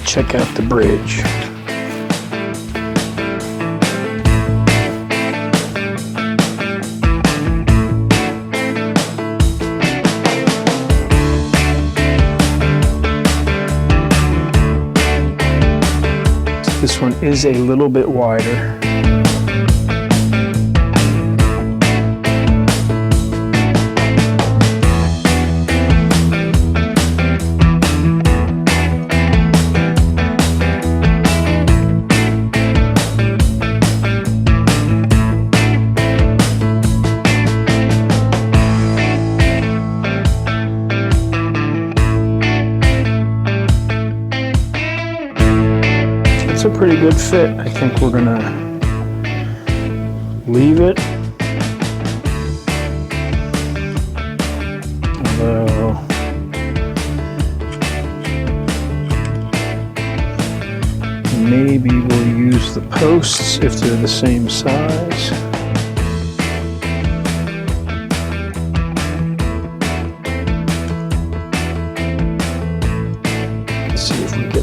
check out the bridge. This one is a little bit wider. It's a pretty good fit. I think we're gonna leave it. Although maybe we'll use the posts if they're the same size.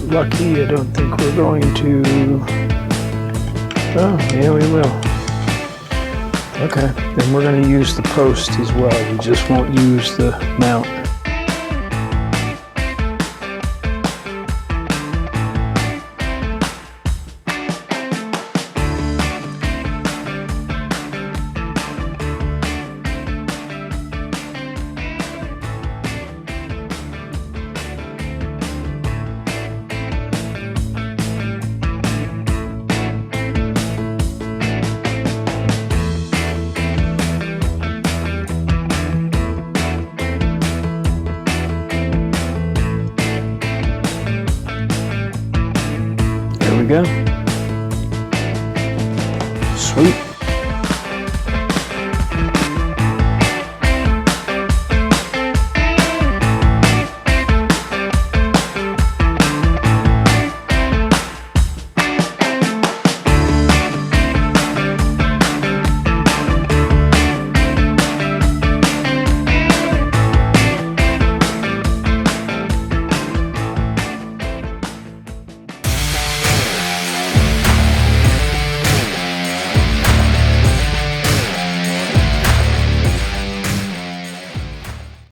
Lucky, I don't think we're going to. Oh, yeah, we will. Okay, then we're going to use the post as well. We just won't use the mount. There we go. Sweet.